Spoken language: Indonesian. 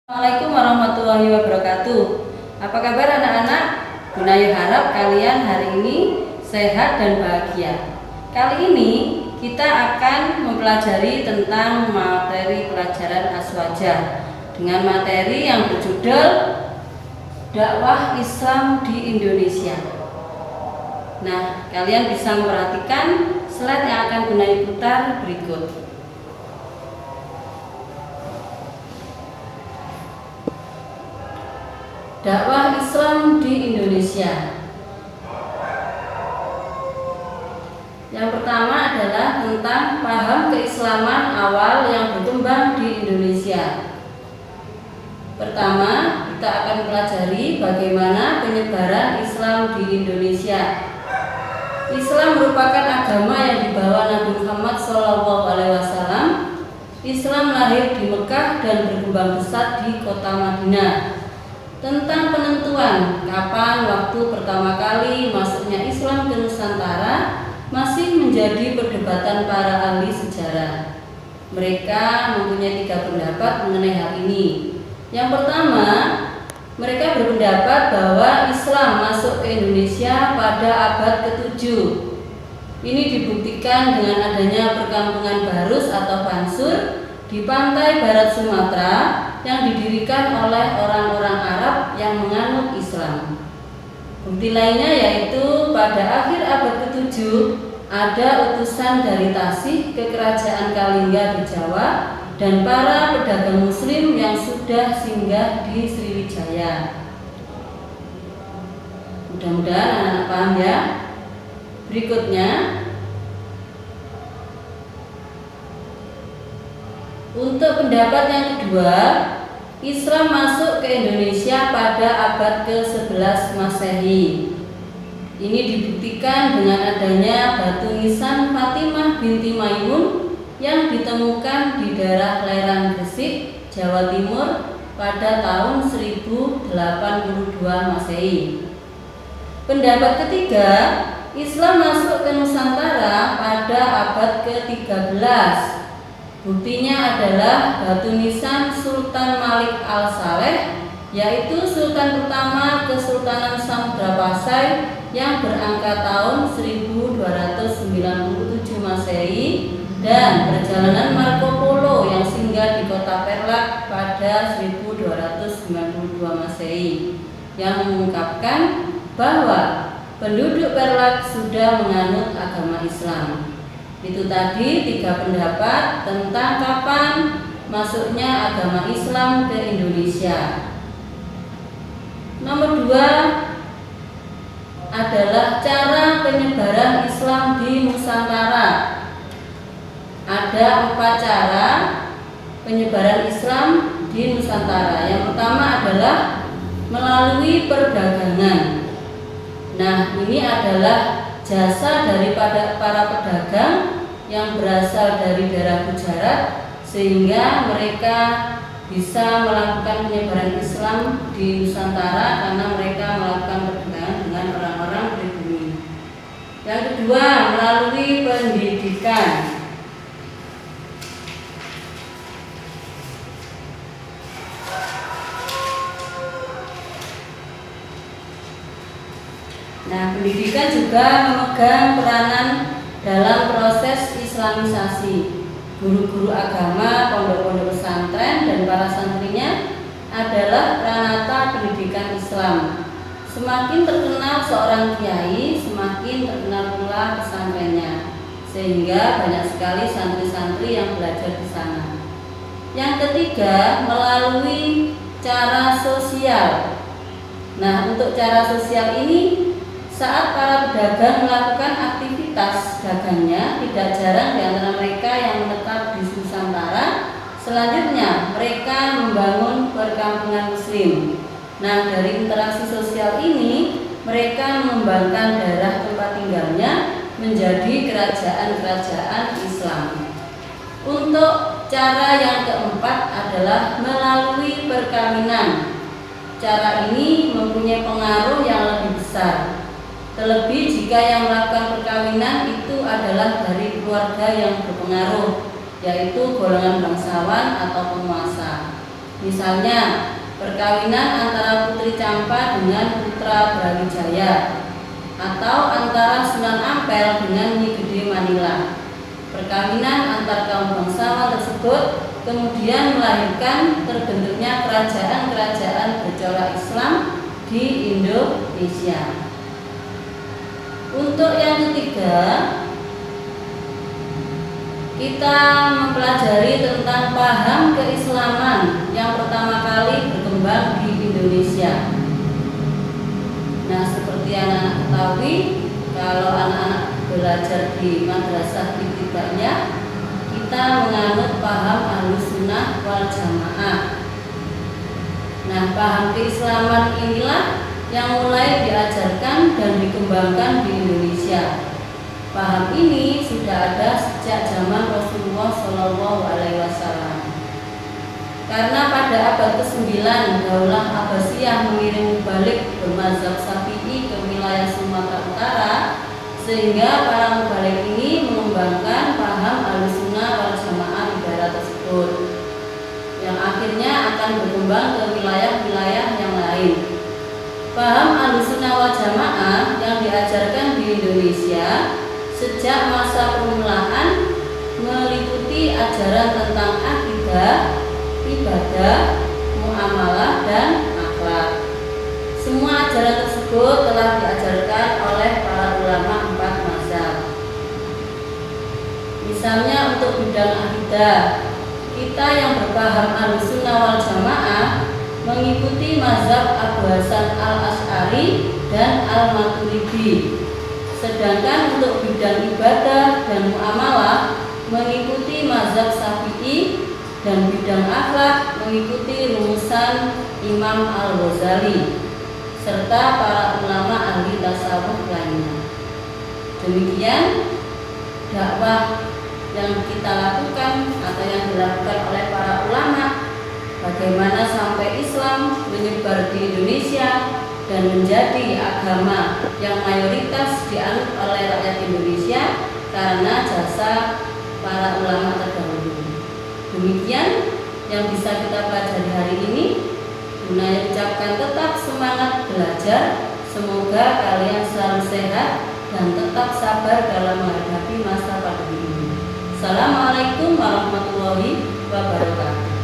Assalamualaikum warahmatullahi wabarakatuh. Apa kabar anak-anak? Gunayu harap kalian hari ini sehat dan bahagia. Kali ini kita akan mempelajari tentang materi pelajaran Aswaja dengan materi yang berjudul Dakwah Islam di Indonesia. Nah, kalian bisa memperhatikan slide yang akan Gunayu putar berikut. Dakwah Islam di Indonesia. Yang pertama adalah tentang paham keislaman awal yang berkembang di Indonesia. Pertama, kita akan pelajari bagaimana penyebaran Islam di Indonesia. Islam merupakan agama yang dibawa Nabi Muhammad SAW. Islam lahir di Mekah dan berkembang pesat di kota Madinah. Tentang penentuan kapan waktu pertama kali masuknya Islam ke Nusantara masih menjadi perdebatan para ahli sejarah. Mereka mempunyai 3 pendapat mengenai hal ini. Yang pertama, mereka berpendapat bahwa Islam masuk ke Indonesia pada abad ke-7. Ini dibuktikan dengan adanya perkampungan Barus atau Bansur di pantai barat Sumatera yang didirikan oleh orang-orang Arab yang menganut Islam. Bukti lainnya yaitu pada akhir abad ke-7 ada utusan dari Tasik ke Kerajaan Kalingga di Jawa dan para pedagang Muslim yang sudah singgah di Sriwijaya. Mudah-mudahan anak-anak paham ya. Berikutnya, untuk pendapat yang kedua, Islam masuk ke Indonesia pada abad ke-11 Masehi. Ini dibuktikan dengan adanya batu nisan Fatimah binti Maimun yang ditemukan di daerah Lerang Gresik, Jawa Timur pada tahun 1082 Masehi. Pendapat ketiga, Islam masuk ke Nusantara pada abad ke-13. Buktinya adalah batu nisan Sultan Malik Al-Saleh, yaitu Sultan pertama Kesultanan Samudra Pasai yang berangka tahun 1297 Masehi dan perjalanan Marco Polo yang singgah di kota Perlak pada 1292 Masehi yang mengungkapkan bahwa penduduk Perlak sudah menganut agama Islam. Itu tadi 3 pendapat tentang kapan masuknya agama Islam ke Indonesia. Nomor 2 adalah cara penyebaran Islam di Nusantara. Ada 4 cara penyebaran Islam di Nusantara. Yang pertama adalah melalui perdagangan. Nah, ini adalah jasa daripada para pedagang yang berasal dari daerah Gujarat sehingga mereka bisa melakukan penyebaran Islam di Nusantara karena mereka melakukan perdagangan dengan orang-orang pribumi. Yang kedua, melalui pendidikan. Nah, pendidikan juga memegang peranan dalam proses islamisasi. Guru-guru agama, pondok-pondok pesantren dan para santrinya adalah peranata pendidikan Islam. Semakin terkenal seorang kiai, semakin terkenal pula pesantrennya, sehingga banyak sekali santri-santri yang belajar di sana. Yang ketiga, melalui cara sosial. Nah, untuk cara sosial ini, saat para pedagang melakukan aktivitas dagangnya, tidak jarang di antara mereka yang menetap di Nusantara. Selanjutnya, mereka membangun perkampungan Muslim. Nah, dari interaksi sosial ini, mereka mengembangkan daerah tempat tinggalnya menjadi kerajaan-kerajaan Islam. Untuk cara yang keempat adalah melalui perkawinan. Cara ini mempunyai pengaruh yang lebih besar. Terlebih jika yang melakukan perkawinan itu adalah dari keluarga yang berpengaruh, yaitu golongan bangsawan atau penguasa. Misalnya, perkawinan antara Putri Campa dengan Putra Brawijaya, atau antara Sunan Ampel dengan Nyi Gede Manila. Perkawinan antar kaum bangsawan tersebut kemudian melahirkan terbentuknya kerajaan-kerajaan bercorak Islam di Indonesia. Untuk yang ketiga, kita mempelajari tentang paham keislaman yang pertama kali berkembang di Indonesia. Nah, seperti anak-anak ketahui, kalau anak-anak belajar di madrasah ibtidaiyah, kita menganut paham Ahlussunnah wal Jamaah. Nah, paham keislaman inilah yang mulai diajarkan dan dikembangkan di Indonesia. Paham ini sudah ada sejak zaman Rasulullah SAW. Karena pada abad ke-9 Daulah Abbasiyah mengirim balik bermazhab Syafi'i ke wilayah Sumatera Utara, sehingga para mubalik ini mengembangkan paham Ahlussunnah wal Jamaah di daerah tersebut, yang akhirnya akan berkembang ke wilayah-wilayah yang lain. Paham Ahlussunnah wal Jamaah yang diajarkan di Indonesia sejak masa permulaan meliputi ajaran tentang akidah, ibadah, muamalah, dan akhlak. Semua ajaran tersebut telah diajarkan oleh para ulama 4 mazhab. Misalnya untuk bidang akidah, kita yang berpaham Ahlussunnah wal Jamaah mengikuti mazhab Abu Hasan al-Asy'ari dan al-Maturidi. Sedangkan untuk bidang ibadah dan muamalah mengikuti mazhab Syafi'i, dan bidang akhlak mengikuti rumusan Imam Al-Ghazali serta para ulama ahli tasawuf lainnya. Demikian dakwah yang kita lakukan atau yang dilakukan oleh para ulama, bagaimana sampai Islam menyebar di Indonesia dan menjadi agama yang mayoritas dianut oleh rakyat Indonesia karena jasa para ulama terdahulu. Demikian yang bisa kita pelajari hari ini. Gunanya ucapkan tetap semangat belajar. Semoga kalian selalu sehat dan tetap sabar dalam menghadapi masa pandemi ini. Assalamualaikum warahmatullahi wabarakatuh.